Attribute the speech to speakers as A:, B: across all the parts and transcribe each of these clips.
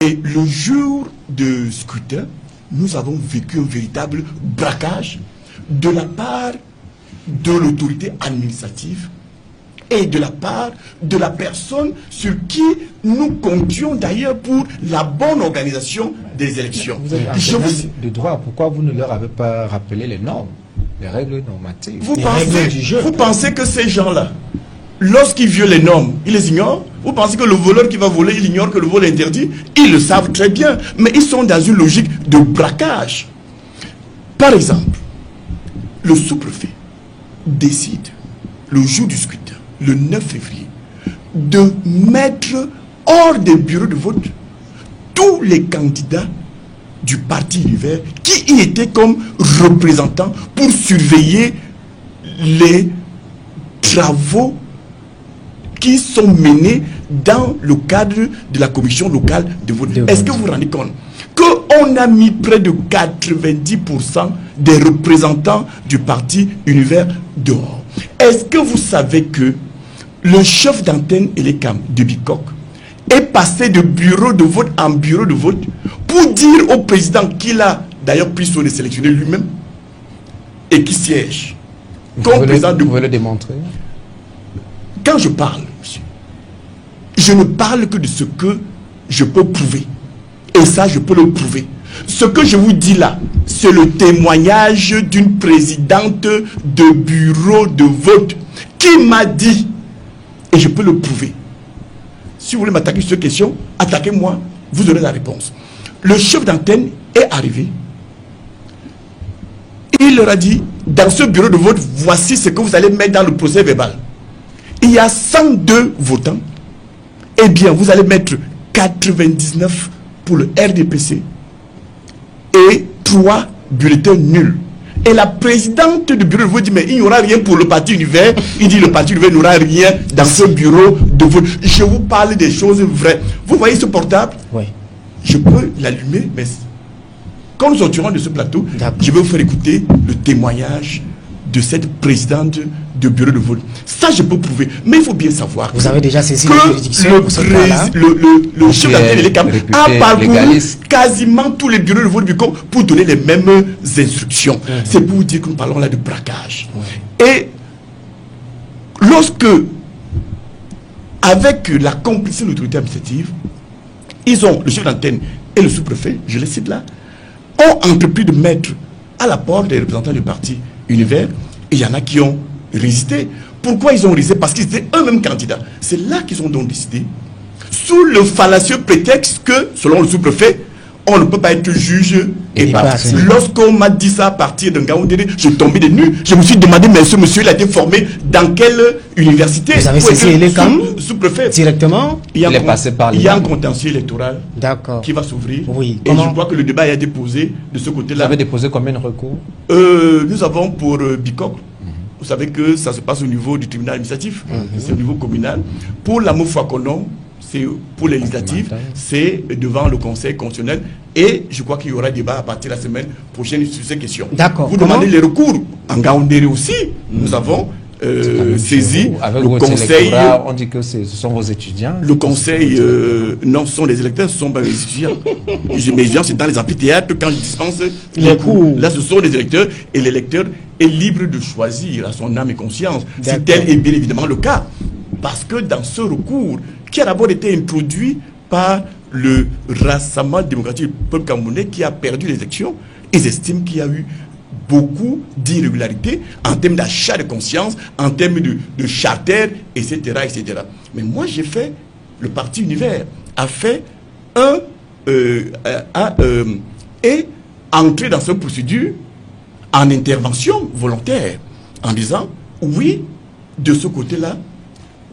A: Et le jour de scrutin, nous avons vécu un véritable braquage de la part de l'autorité administrative et de la part de la personne sur qui nous comptions d'ailleurs pour la bonne organisation des élections.
B: Vous êtes de droit, pourquoi vous ne leur avez pas rappelé les normes, les règles normatives?
A: Vous pensez que ces gens-là, lorsqu'ils violent les normes, ils les ignorent? Vous pensez que le voleur qui va voler, il ignore que le vol est interdit? Ils le savent très bien, mais ils sont dans une logique de braquage. Par exemple, le sous-préfet décide, le jour du scrutin, le 9 février, de mettre hors des bureaux de vote tous les candidats du parti Univers qui y étaient comme représentants pour surveiller les travaux qui sont menés dans le cadre de la commission locale de vote. Est-ce que vous vous rendez compte qu'on a mis près de 90% des représentants du parti Univers dehors? Est-ce que vous savez que le chef d'antenne Elecam de Bicoque est passé de bureau de vote en bureau de vote pour dire au président qu'il a d'ailleurs pris sur les sélectionnés lui-même et qui siège comme président de...
B: Vous pouvez le démontrer?
A: Quand je parle, monsieur, je ne parle que de ce que je peux prouver. Et ça, je peux le prouver. Ce que je vous dis là, c'est le témoignage d'une présidente de bureau de vote qui m'a dit, et je peux le prouver. Si vous voulez m'attaquer sur cette question, attaquez-moi, vous aurez la réponse. Le chef d'antenne est arrivé. Il leur a dit, dans ce bureau de vote, voici ce que vous allez mettre dans le procès verbal. Il y a 102 votants. Eh bien, vous allez mettre 99 pour le RDPC et 3 bulletins nuls. Et la présidente du bureau de vote dit, mais il n'y aura rien pour le parti Univers. Il dit, le parti Univers n'aura rien dans ce bureau de vote. Je vous parle des choses vraies. Vous voyez ce portable?
B: Oui.
A: Je peux l'allumer, mais quand nous sortirons de ce plateau, je vais vous faire écouter le témoignage de cette présidente de bureau de vote. Ça, je peux prouver. Mais il faut bien savoir.
C: Vous avez déjà saisi la juridiction pour ce cas-là?
A: Le chef d'antenne Elecam a parcouru quasiment tous les bureaux de vote du corps pour donner les mêmes instructions. C'est pour vous dire que nous parlons là de braquage. Et lorsque, avec la complicité de l'autorité administrative, ils ont, le chef d'antenne et le sous-préfet, je les cite là, ont entrepris de mettre à la porte des représentants du parti Univers, et il y en a qui ont résisté. Pourquoi ils ont résisté? Parce qu'ils étaient eux-mêmes candidats. C'est là qu'ils ont donc décidé, sous le fallacieux prétexte que, selon le sous-préfet, on ne peut pas être juge et parti. Lorsqu'on m'a dit ça à partir d'un Gaoundéré, je suis tombé des nues. Je me suis demandé, mais ce monsieur, il a été formé dans quelle université?
C: Vous avez saisi les camps
A: sous-préfet
C: directement?
A: Il est passé par il y a un contentieux électoral qui va s'ouvrir.
C: Oui.
A: Et je crois que le débat est déposé de ce côté-là.
B: Vous avez déposé combien de recours?
A: Nous avons pour Bicoque, vous savez que ça se passe au niveau du tribunal administratif, c'est au niveau communal. Pour la Moufouakonon, c'est pour les législatives, c'est devant le Conseil constitutionnel. Et je crois qu'il y aura débat à partir de la semaine prochaine sur ces questions.
C: D'accord.
A: Vous demandez les recours. En Gaoundéré aussi, nous avons saisi
B: avec
A: le Conseil.
B: On dit que ce sont vos étudiants.
A: Le Conseil, non, ce sont les électeurs, ce sont pas les étudiants. Mes étudiants, c'est dans les amphithéâtres quand je dispense les cours. Là, ce sont les électeurs et l'électeur est libre de choisir à son âme et conscience. C'est tel est bien évidemment le cas. Parce que dans ce recours, qui a d'abord été introduit par le Rassemblement démocratique du peuple camerounais qui a perdu les élections, ils estiment qu'il y a eu beaucoup d'irrégularités en termes d'achat de conscience, en termes de charter, etc., etc. Mais moi, j'ai fait, le parti Univers a fait et entré dans cette procédure en intervention volontaire, en disant, oui, de ce côté-là,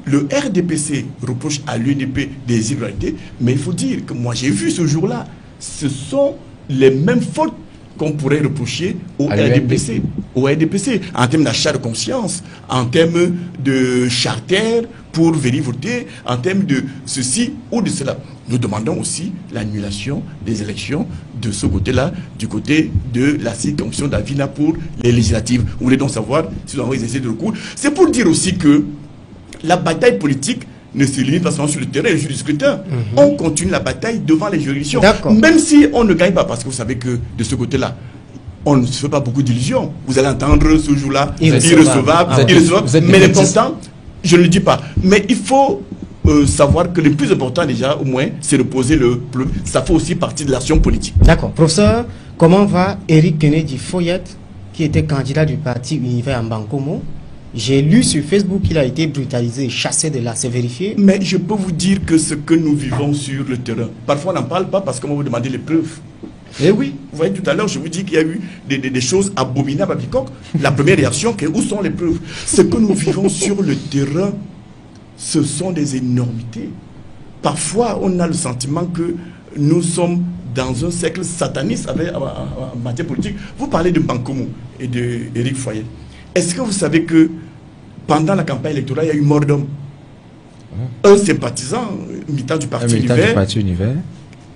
A: le RDPC reproche à l'UNDP des irrégularités, mais il faut dire que moi j'ai vu ce jour-là, ce sont les mêmes fautes qu'on pourrait reprocher au RDPC, en termes d'achat de conscience, en termes de charter pour venir voter, en termes de ceci ou de cela. Nous demandons aussi l'annulation des élections de ce côté-là, du côté de la circonscription d'Avina pour les législatives. Vous voulez donc savoir si nous avons exercé de recours. C'est pour dire aussi que la bataille politique ne se limite pas seulement sur le terrain, sur le scrutin. On continue la bataille devant les juridictions. Même si on ne gagne pas, parce que vous savez que de ce côté-là, on ne se fait pas beaucoup d'illusions. Vous allez entendre ce jour-là, irrecevable, mais l'important, je ne le dis pas. Mais il faut savoir que le plus important déjà, au moins, c'est de poser le problème. Ça fait aussi partie de l'action politique.
C: D'accord. Professeur, comment va Eric Kennedy Foyet, qui était candidat du parti Univers en Bankomo? J'ai lu sur Facebook qu'il a été brutalisé et chassé de là. C'est vérifié?
A: Mais je peux vous dire que ce que nous vivons sur le terrain, parfois on n'en parle pas parce qu'on va vous demander les preuves. Eh oui, vous voyez tout à l'heure, je vous dis qu'il y a eu des choses abominables à Bicoque. La première réaction, où sont les preuves? Ce que nous vivons sur le terrain, ce sont des énormités. Parfois, on a le sentiment que nous sommes dans un cercle sataniste en matière politique. Vous parlez de Bankomo et d'Éric Foyet. Est-ce que vous savez que pendant la campagne électorale, il y a eu mort d'homme? Un sympathisant, militant du parti Univers,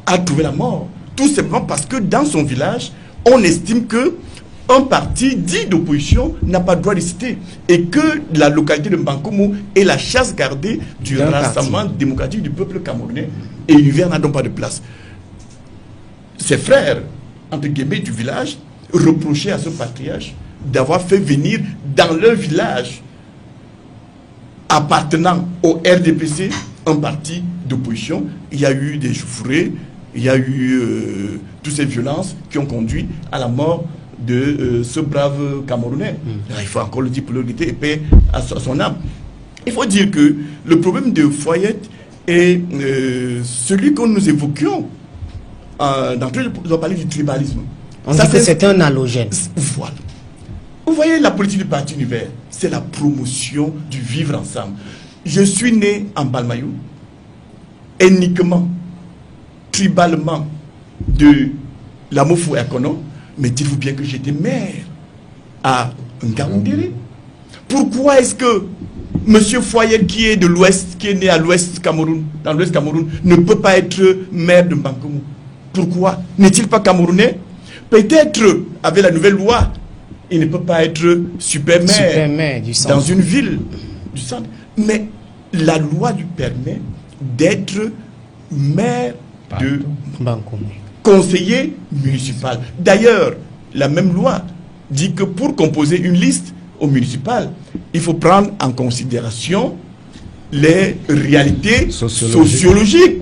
A: a trouvé la mort. Tout simplement parce que dans son village, on estime que un parti dit d'opposition n'a pas le droit de citer et que la localité de Bankomo est la chasse gardée du Rassemblement démocratique du peuple camerounais et Univers n'a donc pas de place. Ses frères, entre guillemets, du village reprochaient à ce patriarche d'avoir fait venir dans leur village appartenant au RDPC un parti d'opposition. Il y a eu des chauffourées, il y a eu toutes ces violences qui ont conduit à la mort de ce brave Camerounais. Il faut encore le dire pour le guetter et paix à son âme. Il faut dire que le problème de Foyet est celui que nous évoquions. D'entrée, nous avons parlé du tribalisme.
C: On dit que c'est un halogène.
A: Voilà. Vous voyez, la politique du Parti Univers, c'est la promotion du vivre ensemble. Je suis né en Balmayou, ethniquement, tribalement, de Lamofou et Akono, mais dites-vous bien que j'étais maire à Ngaoundéré. Pourquoi est-ce que M. Foyet, qui est de l'Ouest, qui est né à l'Ouest Cameroun, dans l'Ouest Cameroun, ne peut pas être maire de Bankomo? Pourquoi? N'est-il pas camerounais? Peut-être, avec la nouvelle loi, il ne peut pas être super maire
C: du centre.
A: Dans une ville du centre. Mais la loi lui permet d'être maire de
C: Bankomo,
A: conseiller municipal. D'ailleurs, la même loi dit que pour composer une liste au municipal, il faut prendre en considération les réalités sociologiques.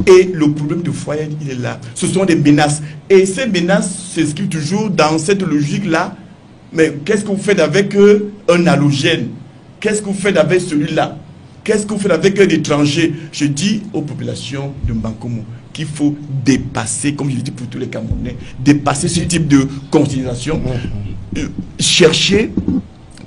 A: Et le problème de Foyet, il est là. Ce sont des menaces. Et ces menaces s'inscrivent toujours dans cette logique-là. Mais qu'est-ce que vous faites avec un halogène? Qu'est-ce que vous faites avec celui-là? Qu'est-ce que vous faites avec un étranger? Je dis aux populations de Bankomo qu'il faut dépasser, comme je le dis pour tous les Camerounais, dépasser ce type de considération. Chercher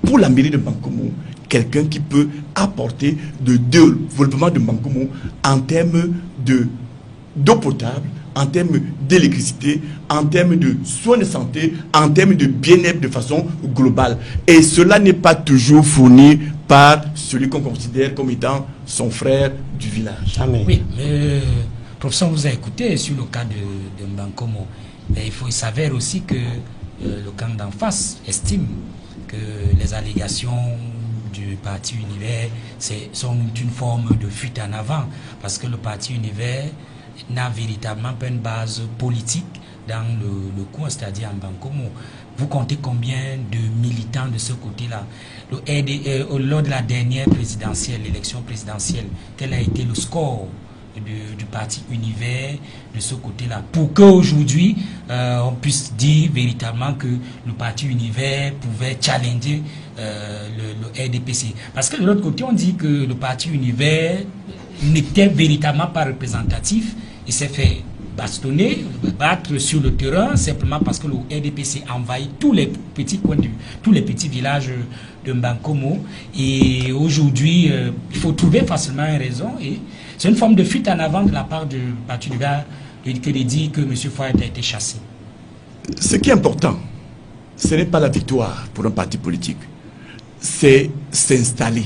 A: pour la mairie de Bankomo quelqu'un qui peut apporter de développement de Bankomo en termes d'eau potable, en termes d'électricité, en termes de soins de santé, en termes de bien-être de façon globale. Et cela n'est pas toujours fourni par celui qu'on considère comme étant son frère du village.
C: Amen.
D: Oui, professeur, vous a écouté sur le cas de Bankomo. Mais il s'avère aussi que le camp d'en face estime que les allégations du Parti Univers sont une forme de fuite en avant, parce que le Parti Univers n'a véritablement pas une base politique dans le coin, c'est-à-dire en Bankomo. Vous comptez combien de militants de ce côté-là? Lors de la dernière présidentielle, l'élection présidentielle, quel a été le score du Parti Univers de ce côté-là, pour qu'aujourd'hui on puisse dire véritablement que le Parti Univers pouvait challenger le RDPC? Parce que de l'autre côté, on dit que le Parti Univers n'était véritablement pas représentatif. Il s'est fait bastonner, battre sur le terrain, simplement parce que le RDPC envahit tous les petits coins, tous les petits villages de Bankomo. Et aujourd'hui, il faut trouver facilement une raison. Et c'est une forme de fuite en avant de la part du Parti Univers que de dire que M. Foyet a été chassé.
A: Ce qui est important, ce n'est pas la victoire pour un parti politique, c'est s'installer.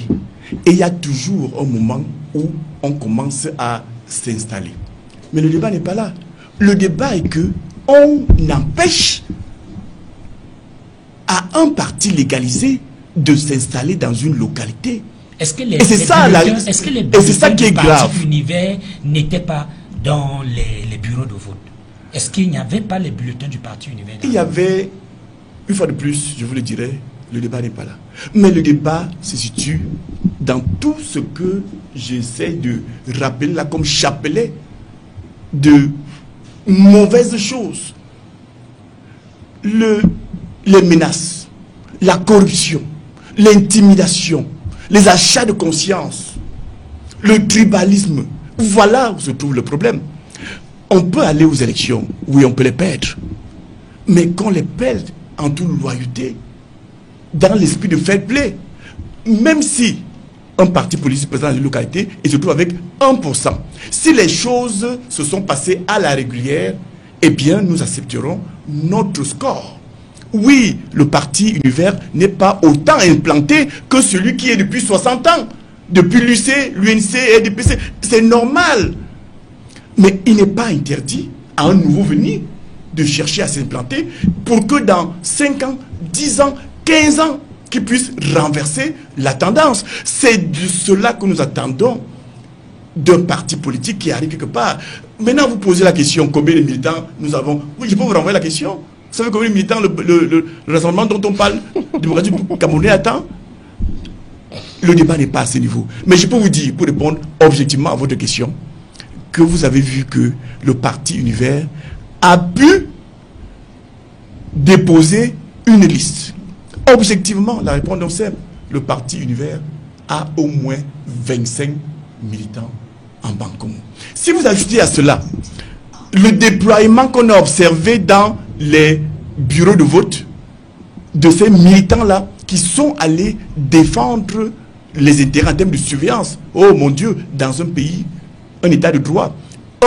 A: Et il y a toujours un moment où on commence à s'installer. Mais le débat n'est pas là. Le débat est que on empêche à un parti légalisé de s'installer dans une localité.
D: Est-ce que les
A: et c'est ça,
D: bulletins
A: ça qui est
D: du parti
A: grave.
D: Univers n'étaient pas dans les bureaux de vote? Est-ce qu'il n'y avait pas les bulletins du parti Univers?
A: Il y avait, une fois de plus, je vous le dirai, le débat n'est pas là. Mais le débat se situe dans tout ce que j'essaie de rappeler là comme chapelet de mauvaises choses. Les menaces, la corruption, l'intimidation, les achats de conscience, le tribalisme. Voilà où se trouve le problème. On peut aller aux élections, oui, on peut les perdre. Mais qu'on les perd en toute loyauté, dans l'esprit de fair play, même si un parti politique présent dans une localité et se trouve avec 1%. Si les choses se sont passées à la régulière, eh bien, nous accepterons notre score. Oui, le parti Univers n'est pas autant implanté que celui qui est depuis 60 ans. Depuis l'UC, l'UNC et DPC. C'est normal. Mais il n'est pas interdit à un nouveau venu de chercher à s'implanter pour que dans 5 ans, 10 ans, 15 ans, qu'il puisse renverser la tendance. C'est de cela que nous attendons d'un parti politique qui arrive quelque part. Maintenant, vous posez la question, combien de militants nous avons? Oui, je peux vous renvoyer la question. Vous savez combien de militants le rassemblement dont on parle, démocratique camerounais, attend? Le débat n'est pas à ce niveau. Mais je peux vous dire, pour répondre objectivement à votre question, que vous avez vu que le parti Univers a pu déposer une liste. Objectivement, la réponse est simple. Le parti Univers a au moins 25 militants en Bankomo. Si vous ajoutez à cela le déploiement qu'on a observé dans les bureaux de vote de ces militants-là qui sont allés défendre les intérêts en termes de surveillance. Oh mon Dieu, dans un pays, un état de droit,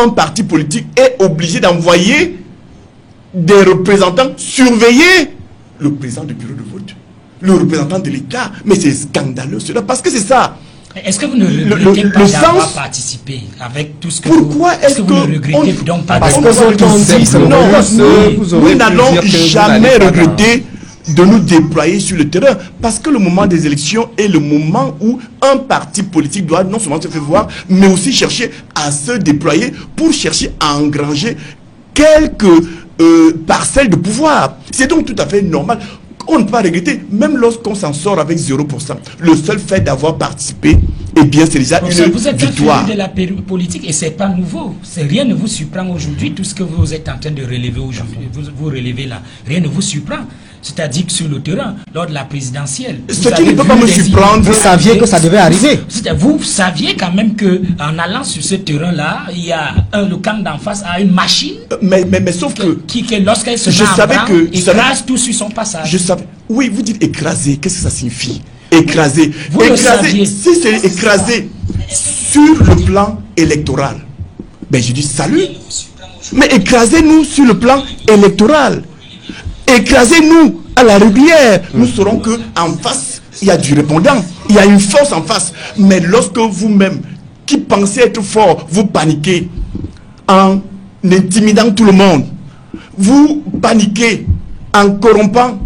A: un parti politique est obligé d'envoyer des représentants surveiller le président du bureau de vote, le représentant de l'État. Mais c'est scandaleux cela, parce que c'est ça.
D: Est-ce que vous ne regrettez pas d'avoir participé avec tout ce que
A: pourquoi est-ce que
D: vous ne regrettez donc pas?
C: Parce que
A: nous n'allons jamais regretter de nous déployer sur le terrain, parce que le moment des élections est le moment où un parti politique doit non seulement se faire voir, mais aussi chercher à se déployer pour chercher à engranger quelques parcelles de pouvoir. C'est donc tout à fait normal. On ne peut pas regretter, même lorsqu'on s'en sort avec 0%. Le seul fait d'avoir participé, eh bien, c'est déjà une victoire.
D: Vous êtes un de la politique et c'est pas nouveau. Rien ne vous surprend aujourd'hui. Tout ce que vous êtes en train de relever aujourd'hui, vous relevez là, rien ne vous surprend. C'est-à-dire que sur le terrain, lors de la présidentielle,
A: ce qui ne peut pas me surprendre,
C: vous saviez que ça devait arriver.
D: Vous saviez quand même que en allant sur ce terrain-là, il y a le camp d'en face a une machine.
A: Mais sauf que
D: lorsqu'elle se écrase tout sur son passage.
A: Je savais. Oui, vous dites écraser. Qu'est-ce que ça signifie? Écraser.
D: Vous écraser.
A: Si c'est écraser sur le plan électoral, ben je dis salut. Mais écrasez-nous sur le plan électoral. Écrasez-nous à la régulière. Nous saurons que en face, il y a du répondant. Il y a une force en face. Mais lorsque vous-même, qui pensez être fort, vous paniquez en intimidant tout le monde, vous paniquez en corrompant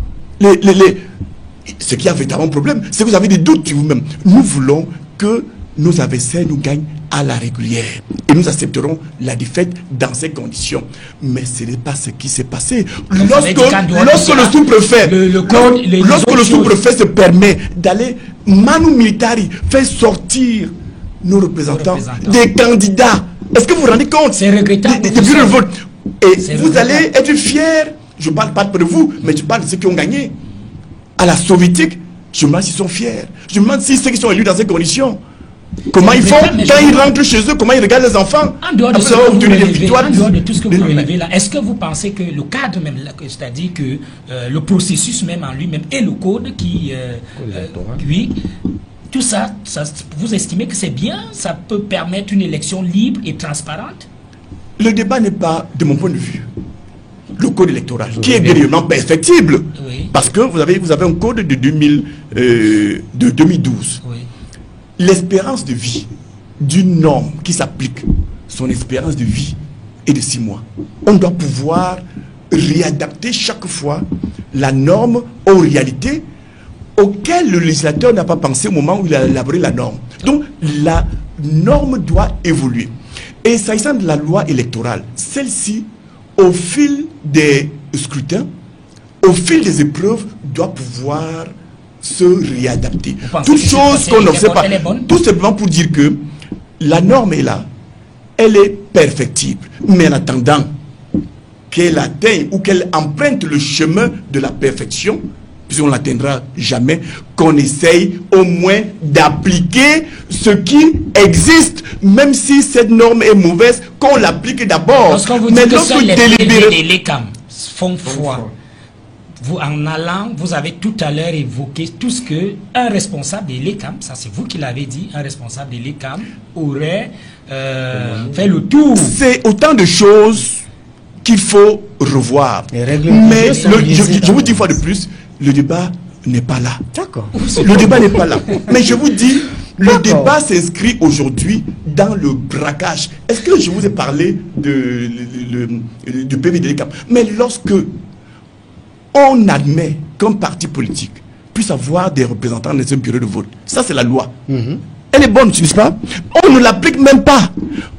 A: ce qui a véritablement un problème, c'est que vous avez des doutes sur vous-même. Nous voulons que nos adversaires nous gagnent à la régulière. Et nous accepterons la défaite dans ces conditions. Mais ce n'est pas ce qui s'est passé. Lorsque le sous-préfet se permet d'aller manu militari, faire sortir nos représentants, des candidats, est-ce que vous vous rendez compte?
D: C'est regrettable.
A: Des bureaux de vote. Et vous allez être fiers. Je ne parle pas de vous, mais je parle de ceux qui ont gagné. À la soviétique, je me demande s'ils sont fiers. Je me demande si ceux qui sont élus dans ces conditions, comment ils font quand ils rentrent chez eux, comment ils regardent les enfants.
D: En dehors de, tout ce que vous relevez là, est-ce que vous pensez que le cadre même, c'est-à-dire que le processus même en lui-même et le code qui, oui, tout ça, vous estimez que c'est bien, ça peut permettre une élection libre et transparente?
A: Le débat n'est pas, de mon point de vue, le code électoral, qui est bien évidemment perfectible, oui. Parce que vous avez un code de 2012. Oui. L'espérance de vie d'une norme qui s'applique, son espérance de vie est de 6 mois. On doit pouvoir réadapter chaque fois la norme aux réalités, auquel le législateur n'a pas pensé au moment où il a élaboré la norme. Donc, la norme doit évoluer. Et s'agissant de la loi électorale, celle-ci, au fil des scrutins, au fil des épreuves, doit pouvoir se réadapter. Toute chose qu'on n'observe pas. Tout simplement pour dire que la norme est là, elle est perfectible. Mais en attendant qu'elle atteigne ou qu'elle emprunte le chemin de la perfection, puisqu'on ne l'atteindra jamais, qu'on essaye au moins d'appliquer ce qui existe, même si cette norme est mauvaise, qu'on l'applique d'abord.
D: Lorsqu'on vous dit que seuls les PV des LECAM font foi, vous, en allant, vous avez tout à l'heure évoqué tout ce que un responsable des LECAM, ça c'est vous qui l'avez dit, un responsable des LECAM aurait fait le tour.
A: C'est autant de choses qu'il faut revoir. Mais je vous dis une fois de plus, le débat n'est pas là.
C: D'accord.
A: Le débat n'est pas là. Mais je vous dis, le débat s'inscrit aujourd'hui dans le braquage. Est-ce que je vous ai parlé du PV de l'ECAM? Mais lorsque on admet qu'un parti politique puisse avoir des représentants dans un bureau de vote, ça c'est la loi. Elle est bonne, n'est-ce pas? On ne l'applique même pas.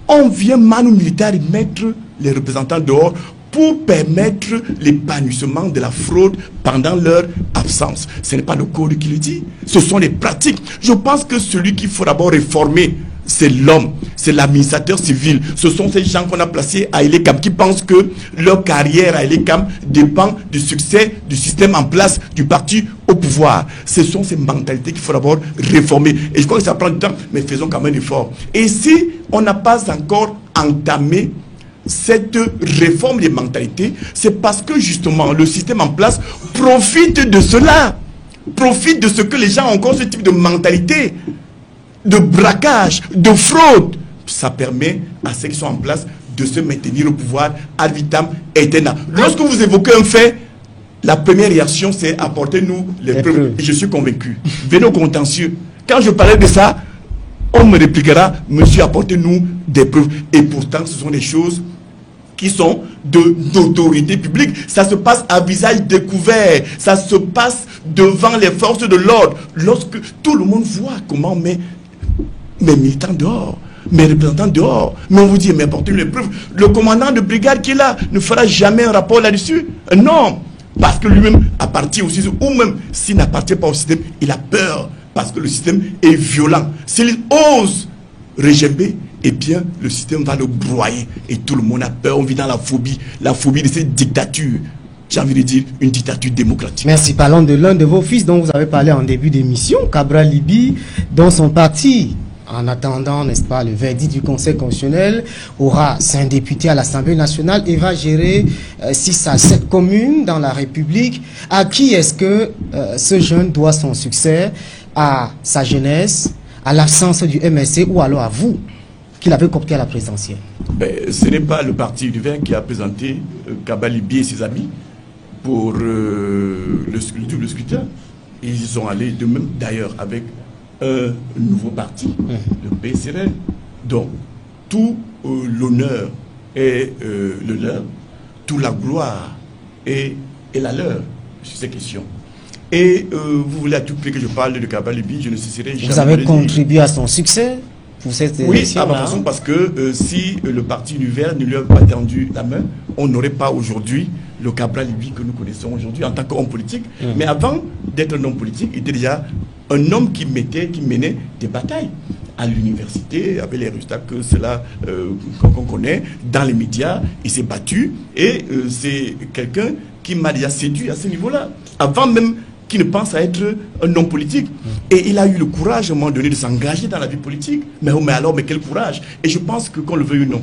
A: On vient manu militaire mettre les représentants dehors pour permettre l'épanouissement de la fraude pendant leur absence. Ce n'est pas le code qui le dit, ce sont les pratiques. Je pense que celui qu'il faut d'abord réformer, c'est l'homme, c'est l'administrateur civil. Ce sont ces gens qu'on a placés à Elecam qui pensent que leur carrière à Elecam dépend du succès du système en place du parti au pouvoir. Ce sont ces mentalités qu'il faut d'abord réformer. Et je crois que ça prend du temps, mais faisons quand même un effort. Et si on n'a pas encore entamé cette réforme des mentalités, c'est parce que justement le système en place profite de cela, profite de ce que les gens ont encore ce type de mentalité, de braquage, de fraude. Ça permet à ceux qui sont en place de se maintenir au pouvoir ad vitam aeternam. Lorsque vous évoquez un fait, la première réaction c'est apportez-nous les preuves. Et je suis convaincu. Venez au contentieux. Quand je parlais de ça, on me répliquera, monsieur, apportez-nous des preuves. Et pourtant, ce sont des choses qui sont de d'autorité publique. Ça se passe à visage découvert. Ça se passe devant les forces de l'ordre. Lorsque tout le monde voit comment on met mes militants dehors, mes représentants dehors, mais on vous dit, mais apportez-nous les preuves. Le commandant de brigade qui est là ne fera jamais un rapport là-dessus. Non, parce que lui-même appartient au système, ou même s'il n'appartient pas au système, il a peur. Parce que le système est violent. S'il ose régember, eh bien, le système va le broyer. Et tout le monde a peur. On vit dans la phobie de cette dictature. J'ai envie de dire une dictature démocratique.
C: Merci. Parlons de l'un de vos fils dont vous avez parlé en début d'émission, Cabral Libby, dont son parti, en attendant, n'est-ce pas, le verdict du Conseil constitutionnel, aura 5 députés à l'Assemblée nationale et va gérer 6 à 7 communes dans la République. À qui est-ce que ce jeune doit son succès? À sa jeunesse, à l'absence du MSC ou alors à vous qui l'avez coopté à la présidentielle?
A: Ce n'est pas le parti univers qui a présenté Cabral Libby et ses amis pour le scrutin. Ils y sont allés de même d'ailleurs avec un nouveau parti, le PSRL. Donc tout l'honneur est le leur, toute la gloire est la leur sur ces questions. Et vous voulez à tout prix que je parle de Cabral Libby, je ne cesserai jamais.
C: Vous avez contribué à son succès pour cette élection?
A: Oui, à ma façon, parce que si le parti univers ne lui avait pas tendu la main, on n'aurait pas aujourd'hui le Cabral Libby que nous connaissons aujourd'hui en tant qu'homme politique. Mais avant d'être un homme politique, il était déjà un homme qui menait des batailles à l'université, avec les résultats que cela qu'on connaît, dans les médias. Il s'est battu et c'est quelqu'un qui m'a déjà séduit à ce niveau-là. Avant même qui ne pense à être un homme politique. Et il a eu le courage à un moment donné de s'engager dans la vie politique. Mais quel courage! Et je pense que qu'on le veuille ou non,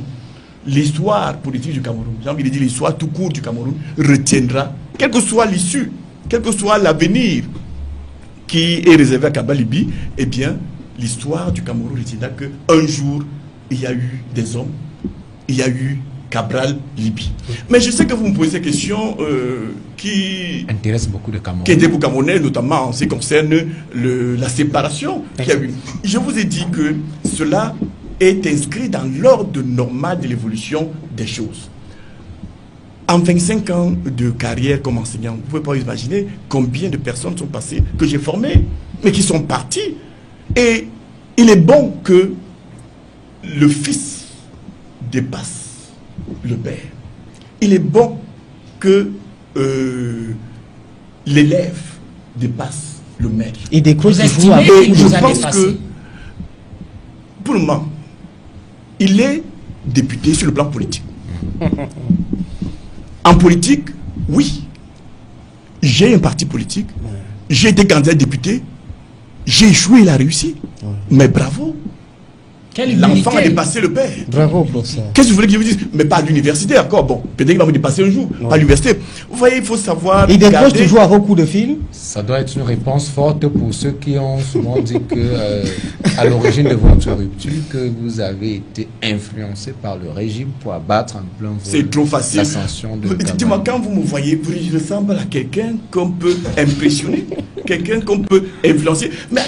A: l'histoire politique du Cameroun, j'ai envie de dire l'histoire tout court du Cameroun, retiendra, quelle que soit l'issue, quel que soit l'avenir qui est réservé à Cabral Libby, eh bien, l'histoire du Cameroun retiendra qu'un jour, il y a eu des hommes, il y a eu Cabral Libby. Mais je sais que vous me posez des questions qui
B: intéressent beaucoup de Camerounais.
A: Qui étaient pour Camerounais, notamment en ce qui concerne la séparation qu'il y a eu. Je vous ai dit que cela est inscrit dans l'ordre normal de l'évolution des choses. En 25 ans de carrière comme enseignant, vous ne pouvez pas imaginer combien de personnes sont passées, que j'ai formées, mais qui sont parties. Et il est bon que le fils dépasse le père. Il est bon que l'élève dépasse le maître.
C: Et des
D: Vous
C: coachs
D: estimez
A: Et
D: qu'il
A: je
D: vous a
A: pense
D: dépassé?
A: que, pour le moment, il est député sur le plan politique. En politique, oui, j'ai un parti politique, j'ai été candidat député, j'ai échoué, il a réussi. Mais bravo,
D: Quelle
A: l'enfant a
D: humilité.
A: dépassé le père.
C: Bravo, professeur.
A: Qu'est-ce que vous voulez que je vous dise? Mais pas à l'université encore. Bon, peut-être qu'il va me dépasser un jour. Pas à l'université. Vous voyez, il faut savoir.
C: Il décroche
A: garder-
C: toujours à vos coups de fil.
B: Ça doit être une réponse forte pour ceux qui ont souvent dit que, à l'origine de votre rupture, que vous avez été influencé par le régime pour abattre en plein vol
A: C'est trop facile.
B: l'ascension de
A: Dis-moi,
B: Kabila.
A: quand vous me voyez, vous ressemble à quelqu'un qu'on peut impressionner, quelqu'un qu'on peut influencer. Mais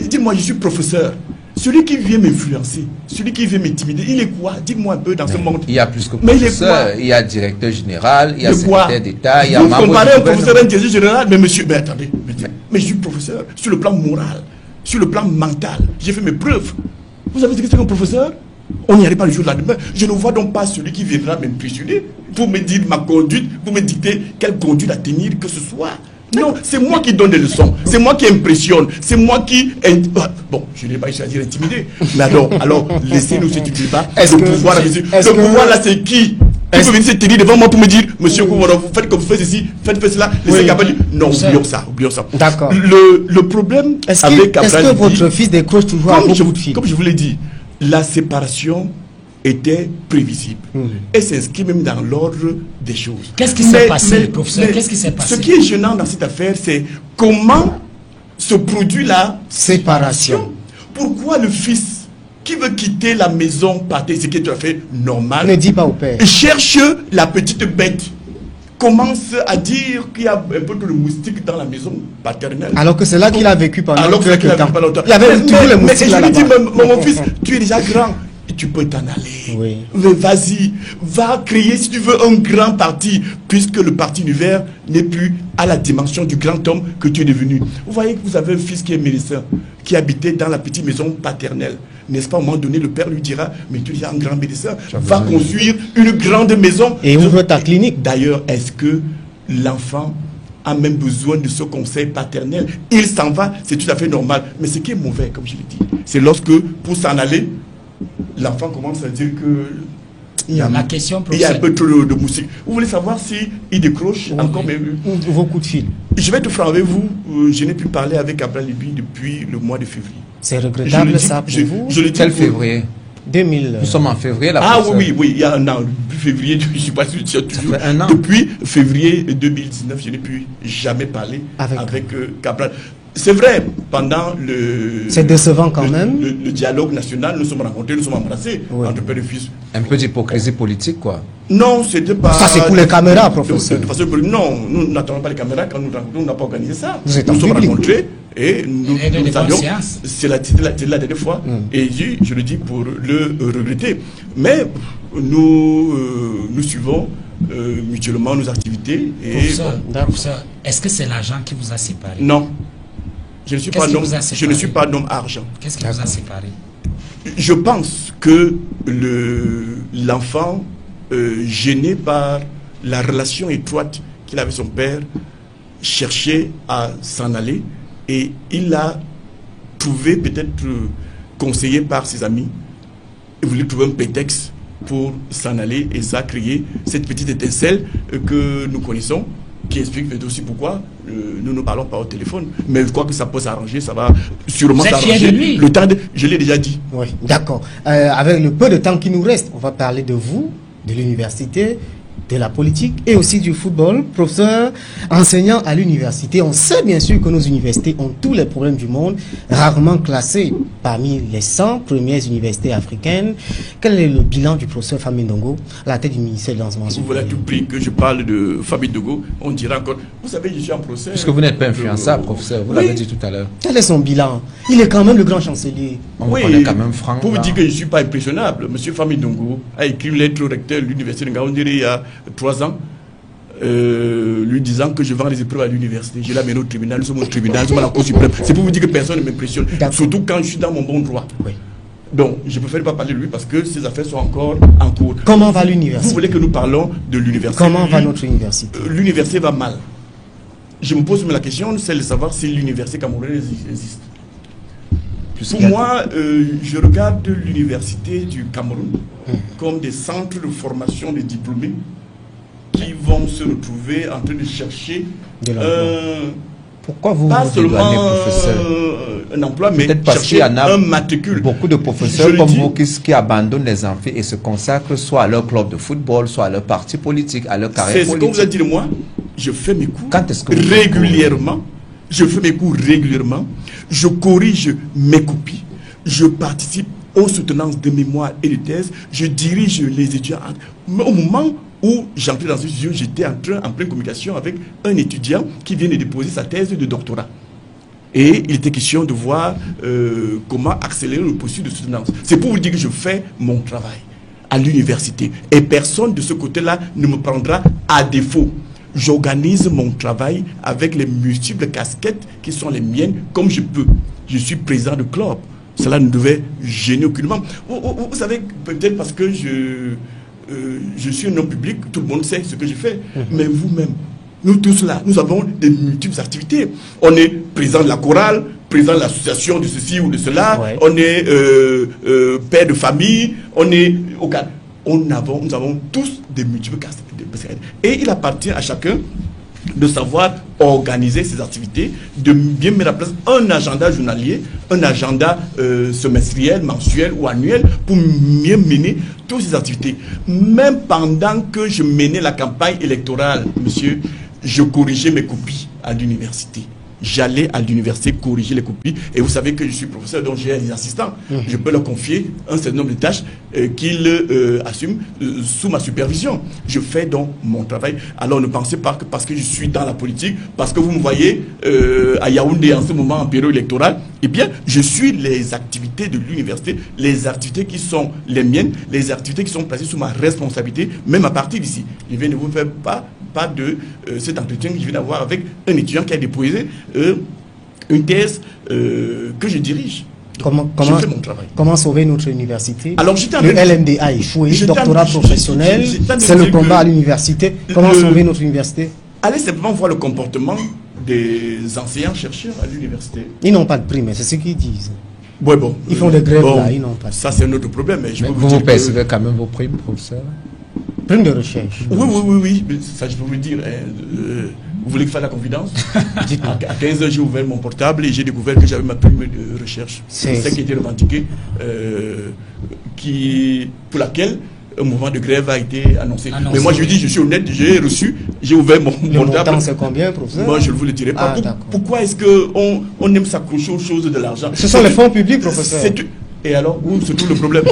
A: dis-moi, je suis professeur. Celui qui vient m'influencer, celui qui vient m'intimider, il est quoi? Dis-moi un peu dans ce monde.
B: Il y a plus que
A: Mais il est
B: professeur,
A: quoi?
B: il y a directeur général, il y a
A: De quoi?
B: secrétaire d'État, il y a
A: Vous
B: membre
A: comparez
B: du
A: un professeur à un
B: gouvernement.
A: directeur général, mais monsieur, mais attendez, mais je suis professeur sur le plan moral, sur le plan mental. J'ai fait mes preuves. Vous avez dit que c'est un professeur? On n'y arrive pas le jour de la demain. Je ne vois donc pas celui qui viendra m'impressionner pour me dire ma conduite, pour me dicter quelle conduite à tenir que ce soit. Non, c'est moi qui donne des leçons, c'est moi qui impressionne, c'est moi qui... Bon, je n'ai pas choisi d'intimider, mais alors laissez-nous ce débat.
C: Est-ce
A: Le
C: que-
A: pouvoir,
C: est-ce
A: le
C: que-
A: pouvoir là, c'est qui? Qui peut venir se tenir devant moi pour me dire, monsieur Koumarov, vous faites comme vous faites ceci, faites cela, laissez
C: Oui.
A: Kabali. Non,
D: Ça.
A: oublions ça.
C: D'accord.
A: Le problème
C: Est-ce
A: avec
C: que, est-ce
A: Kabali,
C: que votre fils décroche toujours à vos coups de fil?
A: comme je vous l'ai dit, la séparation était prévisible. Et s'inscrit même dans l'ordre des choses.
D: Qu'est-ce qui s'est passé, professeur? Qu'est-ce qui s'est passé?
A: Ce qui est gênant dans cette affaire, c'est comment se produit la
C: Séparation.
A: Pourquoi le fils qui veut quitter la maison partir, ce qui est tout à fait normal,
C: Ne dis pas au père.
A: cherche la petite bête, commence à dire qu'il y a un peu de moustique dans la maison paternelle.
C: Alors que c'est là qu'il a vécu pendant
A: Alors que c'est là qu'il a
C: quelques
A: vécu
C: temps.
A: pas longtemps.
C: Il y avait toujours les
A: mais
C: moustiques
A: je
C: là
A: lui dis,
C: là-bas.
A: mon fils, tu es déjà grand. Et tu peux t'en aller.
C: Oui.
A: Mais vas-y, va créer si tu veux un grand parti, puisque le parti univers n'est plus à la dimension du grand homme que tu es devenu. Vous voyez que vous avez un fils qui est médecin, qui habitait dans la petite maison paternelle. N'est-ce pas, à un moment donné, le père lui dira, mais tu es déjà un grand médecin, va construire une grande maison.
C: Et ouvre ta clinique.
A: D'ailleurs, est-ce que l'enfant a même besoin de ce conseil paternel? Il s'en va, c'est tout à fait normal. Mais ce qui est mauvais, comme je l'ai dit, c'est lorsque, pour s'en aller, l'enfant commence à dire que il y a,
D: La question,
A: il y a un
D: professeur.
A: peu trop de musique. Vous voulez savoir si il décroche encore mais,
C: Vos coups de fil.
A: je vais être franc avec vous, je n'ai pu parler avec Abraham Libi depuis le mois de février.
C: C'est
A: Je
C: regrettable
A: le dis-
C: ça pour
A: je-
C: vous.
A: je le dis
B: Quel
A: pour-
B: février?
C: 2000.
B: Nous sommes en février, là.
A: Ah
B: professeur.
A: oui, il y a un an, depuis février, je ne suis pas sûr, toujours.
B: fait un an.
A: Depuis février 2019, je n'ai pu jamais parler
C: Avec-
A: avec Cabral. C'est vrai, pendant le...
C: C'est décevant quand même.
A: Le dialogue national, nous sommes rencontrés, nous sommes embrassés
C: Oui.
A: entre père et fils.
B: Un peu d'hypocrisie politique, quoi.
A: Non, c'était pas...
C: Ça, c'est pour les caméras, professeur.
A: De façon, non, nous n'attendons pas les caméras quand nous rencontrons, nous n'avons pas organisé ça.
C: Vous êtes
A: nous
C: en
A: sommes
C: public.
A: rencontrés et nous,
D: Et de
A: nous
D: bonnes
A: savions.
D: séances.
A: C'est la dernière fois. Et je le dis pour le regretter. Mais nous suivons mutuellement nos activités. Et
D: Professeur,
A: bon,
D: professeur, est-ce que c'est l'argent qui vous a séparé?
A: non, je ne suis
D: Qu'est-ce
A: pas
D: qui
A: un homme,
D: vous a
A: je
D: séparé?
A: ne suis pas un homme argent.
D: Qu'est-ce qui vous a séparé?
A: Je pense que l'enfant, gêné par la relation étroite qu'il avait avec son père, cherchait à s'en aller et il a trouvé, peut-être conseillé par ses amis, il voulait trouver un prétexte pour s'en aller et ça a créé cette petite étincelle que nous connaissons, qui explique aussi pourquoi nous ne parlons pas au téléphone. Mais je crois que ça peut s'arranger, ça va sûrement
D: Vous êtes fier
A: s'arranger.
D: de lui?
A: Le temps, je l'ai déjà dit.
C: Oui, d'accord. Avec le peu de temps qui nous reste, on va parler de vous, de l'université, de la politique et aussi du football. Professeur, enseignant à l'université, on sait bien sûr que nos universités ont tous les problèmes du monde, rarement classées parmi les 100 premières universités africaines. Quel est le bilan du professeur Fami Ndongo à la tête du ministère de l'enseignement
A: Vous voulez à
C: supérieur?
A: tout prix que je parle de Fabien Dogo, on dira encore, vous savez, je suis en procès.
B: Puisque vous n'êtes pas influençable, professeur, vous l'avez dit tout à l'heure.
C: Quel est son bilan? Il est quand même le grand chancelier.
B: On vous connaît quand même franc.
A: Pour vous
B: là.
A: dire que je ne suis pas impressionnable, M. Fami Dongo a écrit une lettre au recteur de l'université de Ngaoundéré il y a 3 ans lui disant que je vends les épreuves à l'université. Je l'ai amené au tribunal, nous sommes au tribunal, nous sommes à la Cour suprême. C'est pour vous dire que personne ne m'impressionne, surtout quand je suis dans mon bon droit.
C: Oui.
A: Donc, je préfère pas parler de lui parce que ses affaires sont encore en cours.
C: Comment va l'université?
A: Vous voulez que nous parlons de l'université?
C: Comment va notre université?
A: L'université va mal. Je me pose la question, c'est de savoir si l'université camerounaise existe. Pour moi, je regarde l'université du Cameroun comme des centres de formation des diplômés qui vont se retrouver en train de chercher
B: pourquoi vous
A: pas
B: vous
A: seulement
B: professeur
A: un emploi, mais
B: peut-être parce qu'il y
A: chercher
B: en a
A: un matricule.
B: beaucoup de professeurs comme vous qui abandonnent les enfants et se consacrent soit à leur club de football, soit à leur parti politique, à leur carrière politique.
A: C'est ce qu'on vous a dit de moi. Je fais mes cours
B: Quand est-ce que vous
A: régulièrement. Je fais mes cours régulièrement. Je corrige mes copies. Je participe aux soutenances de mémoire et de thèse. Je dirige les étudiants. Mais au moment où j'entrais dans ce studio, j'étais en pleine communication avec un étudiant qui vient de déposer sa thèse de doctorat. Et il était question de voir comment accélérer le processus de soutenance. C'est pour vous dire que je fais mon travail à l'université. Et personne de ce côté-là ne me prendra à défaut. J'organise mon travail avec les multiples casquettes qui sont les miennes, comme je peux. Je suis président de club. Cela ne devait gêner aucunement. Vous savez, peut-être parce que je suis un homme public, tout le monde sait ce que je fais. Mais vous-même, nous tous là, nous avons des multiples activités. On est président de la chorale, président de l'association de ceci ou de cela. Ouais. On est père de famille. On est au cadre. Nous avons tous des multiples casquettes. Et il appartient à chacun de savoir organiser ses activités, de bien mettre en place un agenda journalier, un agenda semestriel, mensuel ou annuel pour mieux mener toutes ces activités. Même pendant que je menais la campagne électorale, monsieur, je corrigeais mes copies à l'université. J'allais à l'université corriger les copies. Et vous savez que je suis professeur, donc j'ai des assistants. Je peux leur confier un certain nombre de tâches qu'ils assument sous ma supervision. Je fais donc mon travail. Alors ne pensez pas que parce que je suis dans la politique, parce que vous me voyez à Yaoundé en ce moment en période électorale, eh bien, je suis les activités de l'université, les activités qui sont les miennes, les activités qui sont placées sous ma responsabilité, même à partir d'ici. Je viens de vous faire pas de cet entretien que je viens d'avoir avec un étudiant qui a déposé une thèse que je dirige. Je fais mon travail.
C: Comment sauver notre université?
A: Alors,
C: le LMD a échoué, doctorat professionnel, c'est le combat à l'université. Comment sauver notre université?
A: Allez simplement voir le comportement des enseignants-chercheurs à l'université.
C: Ils n'ont pas de prime, c'est ce qu'ils disent.
A: Ouais, bon,
C: ils font des grèves là, ils n'ont pas de
A: ça c'est un autre problème. Mais
B: vous percevez quand même vos primes, professeur?
C: Prime de recherche.
A: Oui. Ça, je peux vous dire. Vous voulez que je fasse la confidence? À 15 h, j'ai ouvert mon portable et j'ai découvert que j'avais ma prime de recherche. C'est ça qui a été revendiqué, pour laquelle un mouvement de grève a été annoncé. Mais moi, je dis, je suis honnête, j'ai ouvert mon portable.
C: Le montant, c'est combien, professeur?
A: Moi, je ne vous le dirai pas. Pourquoi est-ce qu'on aime s'accrocher aux choses de l'argent?
C: Ce sont les fonds publics, professeur.
A: Et alors, où se trouve le problème?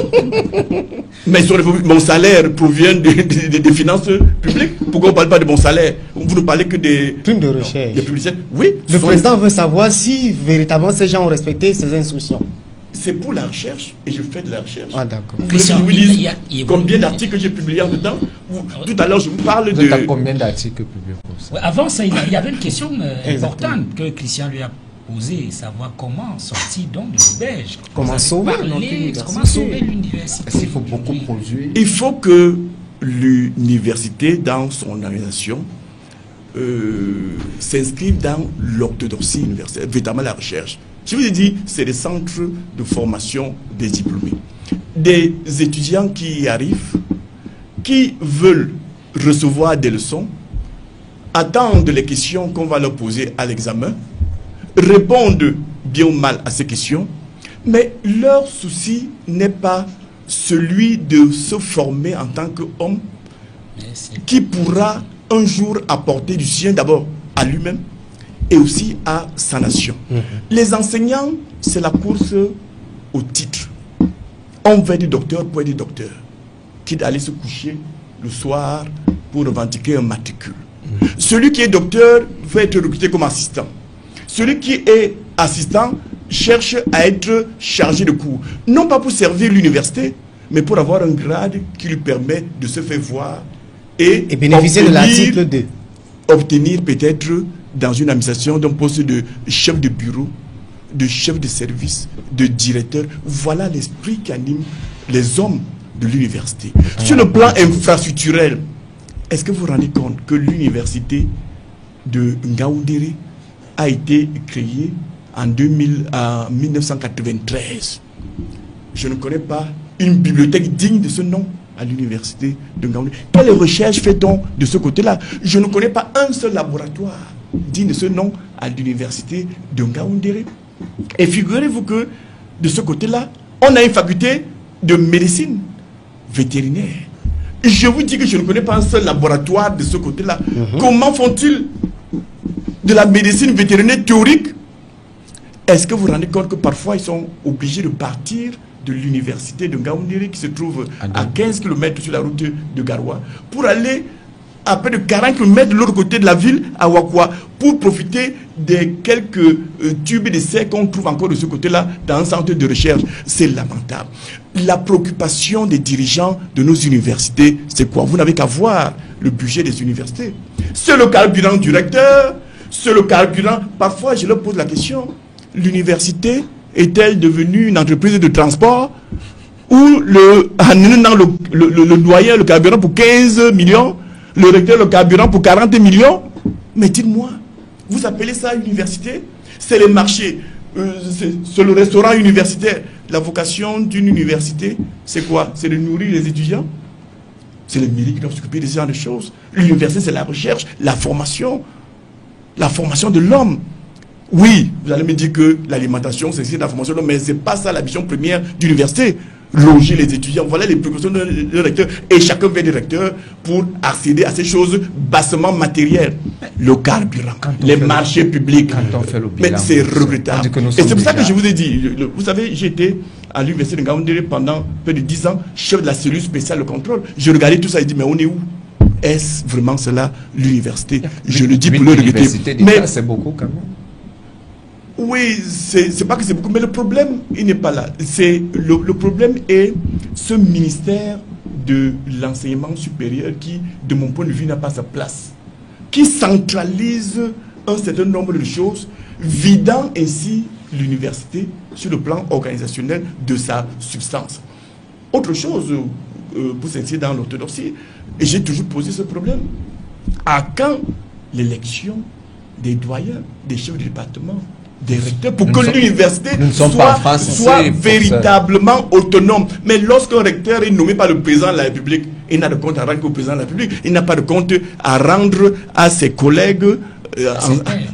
A: Mais sur mon salaire provient des finances publiques. Pourquoi on ne parle pas de mon salaire? Vous ne parlez que des
C: primes de recherche.
A: Des publicités. Oui.
C: Le président veut savoir si véritablement ces gens ont respecté ces instructions.
A: C'est pour la recherche et je fais de la recherche.
C: Ah, d'accord.
A: Combien d'articles j'ai publiés en dedans? Tout à l'heure, je vous parle de.
B: Combien d'articles publiés pour ça?
D: Avant ça, il y avait une question importante que Christian lui a posée, savoir comment sortir donc de l'auberge.
C: Comment sauver
D: l'université?
B: Il faut beaucoup produire.
A: Il faut que l'université, dans son organisation, s'inscrive dans l'orthodoxie universitaire, véritablement la recherche. Je vous ai dit, c'est des centres de formation des diplômés. Des étudiants qui y arrivent, qui veulent recevoir des leçons, attendent les questions qu'on va leur poser à l'examen, répondent bien ou mal à ces questions, mais leur souci n'est pas celui de se former en tant qu'homme qui pourra un jour apporter du sien d'abord à lui-même et aussi à sa nation. Les enseignants, c'est la course au titre. On veut des docteurs pour être des docteurs, quitte à aller se coucher le soir pour revendiquer un matricule. Celui qui est docteur veut être recruté comme assistant. Celui qui est assistant cherche à être chargé de cours. Non pas pour servir l'université, mais pour avoir un grade qui lui permet de se faire voir et
C: bénéficier de l'article 2.
A: obtenir peut-être dans une administration d'un poste de chef de bureau, de chef de service, de directeur. Voilà l'esprit qui anime les hommes de l'université. Sur le plan infrastructurel, est-ce que vous vous rendez compte que l'université de Ngaoundéré a été créée en 1993? Je ne connais pas une bibliothèque digne de ce nom à l'université de Ngaoundéré. Quelles recherches fait-on de ce côté-là? Je ne connais pas un seul laboratoire digne de ce nom à l'université de Ngaoundéré. Et figurez-vous que de ce côté-là, on a une faculté de médecine vétérinaire. Je vous dis que je ne connais pas un seul laboratoire de ce côté-là. Comment font-ils de la médecine vétérinaire théorique? Est-ce que vous vous rendez compte que parfois ils sont obligés de partir de l'université de Ngaoundéré qui se trouve à 15 km sur la route de Garoua pour aller à près de 40 km de l'autre côté de la ville, à Wakwa, pour profiter des quelques tubes d'essai qu'on trouve encore de ce côté-là dans un centre de recherche? C'est lamentable. La préoccupation des dirigeants de nos universités, c'est quoi? Vous n'avez qu'à voir le budget des universités. C'est le carburant du recteur, c'est le carburant. Parfois, je leur pose la question, l'université est-elle devenue une entreprise de transport où le doyen, le carburant pour 15 millions, le recteur, le carburant pour 40 millions? Mais dites-moi, vous appelez ça université? C'est les marchés, c'est le restaurant universitaire. La vocation d'une université, c'est quoi? C'est de nourrir les étudiants. C'est les mairies qui doivent s'occuper de ce genre de choses. L'université, c'est la recherche, la formation de l'homme. Oui, vous allez me dire que l'alimentation, c'est la formation de l'homme, mais ce n'est pas ça la mission première d'université. Loger les étudiants, voilà les précautions de recteur. Et chacun vient des recteurs pour accéder à ces choses bassement matérielles. Le carburant, les marchés publics. Mais c'est regrettable. Et c'est pour ça que je vous ai dit, vous savez, j'étais à l'université de Ngaoundéré pendant plus de 10 ans, chef de la cellule spéciale de contrôle. Je regardais tout ça et je dis, mais on est où? Est-ce vraiment cela l'université? Je le dis pour le regretter.
B: Mais c'est beaucoup quand même.
A: Oui, c'est pas que c'est beaucoup, mais le problème, il n'est pas là. Le problème est ce ministère de l'enseignement supérieur qui, de mon point de vue, n'a pas sa place, qui centralise un certain nombre de choses, vidant ainsi l'université sur le plan organisationnel de sa substance. Autre chose, pour s'inscrire dans l'orthodoxie, et j'ai toujours posé ce problème. À quand l'élection des doyens, des chefs de département, des recteurs, pour que l'université soit véritablement autonome? Mais lorsqu'un recteur est nommé par le président de la République, il n'a de compte à rendre qu'au président de la République, il n'a pas de compte à rendre à ses collègues,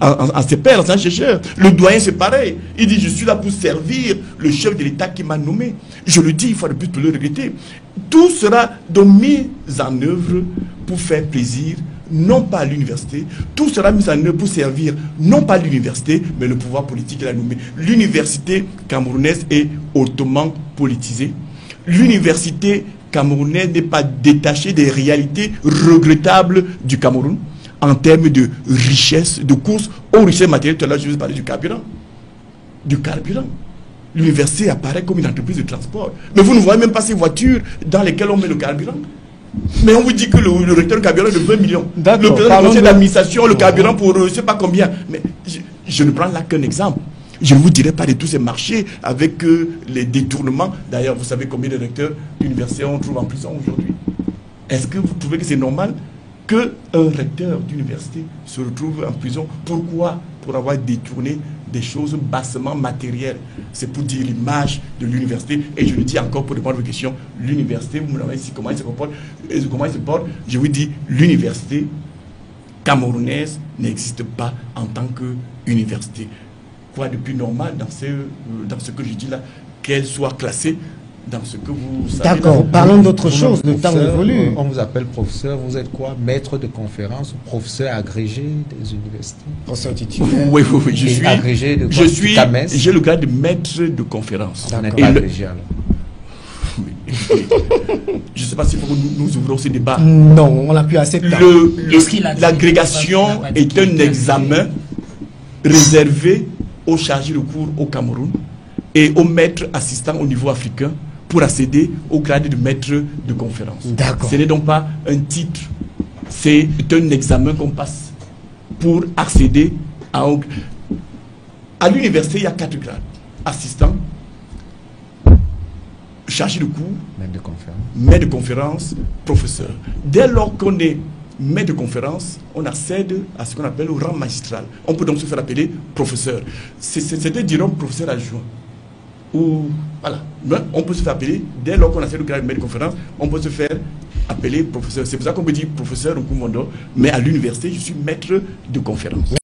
A: à ses pairs, à ses chercheurs. Le doyen, c'est pareil. Il dit, je suis là pour servir le chef de l'État qui m'a nommé. Je le dis, il faut de plus pour le regretter. Tout sera donc mis en œuvre pour faire plaisir, non pas à l'université. Tout sera mis en œuvre pour servir, non pas l'université, mais le pouvoir politique qu'il a nommé. L'université camerounaise est hautement politisée. L'université camerounaise n'est pas détachée des réalités regrettables du Cameroun en termes de richesse, de course aux richesses matérielles. Tout à l'heure, je vous ai parlé du carburant. Du carburant. L'université apparaît comme une entreprise de transport. Mais vous ne voyez même pas ces voitures dans lesquelles on met le carburant. Mais on vous dit que le recteur le carburant est de 20 millions. Le président du conseil d'administration, le carburant pour je ne sais pas combien. Mais je ne prends là qu'un exemple. Je ne vous dirai pas de tous ces marchés avec les détournements. D'ailleurs, vous savez combien de recteurs d'université on trouve en prison aujourd'hui? Est-ce que vous trouvez que c'est normal qu'un recteur d'université se retrouve en prison? Pourquoi? Pour avoir détourné des choses bassement matérielles. C'est pour dire l'image de l'université. Et je le dis encore pour répondre à vos questions. L'université, vous me demandez ici comment il se comporte. Je vous dis, l'université camerounaise n'existe pas en tant qu'université. Quoi de plus normal dans ce que je dis là, qu'elle soit classée dans ce que vous savez.
C: D'accord, parlons d'autre chose, le temps évolue.
B: On vous appelle professeur, vous êtes quoi? Maître de conférence, professeur agrégé des universités? Professeur titulaire?
A: Oui, je suis
B: agrégé de
A: quoi? J'ai le grade de maître de conférence.
B: On n'est pas agrégé alors.
A: Je ne sais pas s'il faut que nous ouvrons ce débat.
C: Non, on n'a plus assez de temps.
A: L'agrégation est un examen réservé aux chargés de cours au Cameroun et aux maîtres assistants au niveau africain pour accéder au grade de maître de conférence. Ce n'est donc pas un titre, c'est un examen qu'on passe pour accéder à l'université. Il y a 4 grades: assistant, chargé de cours, maître de conférence, professeur. Dès lors qu'on est maître de conférence, on accède à ce qu'on appelle le rang magistral. On peut donc se faire appeler professeur. C'était diront professeur adjoint. Ou voilà, mais on peut se faire appeler, dès lors qu'on accède au grade de maître de conférence, on peut se faire appeler professeur. C'est pour ça qu'on peut dire professeur au Koumondo, mais à l'université, je suis maître de conférence.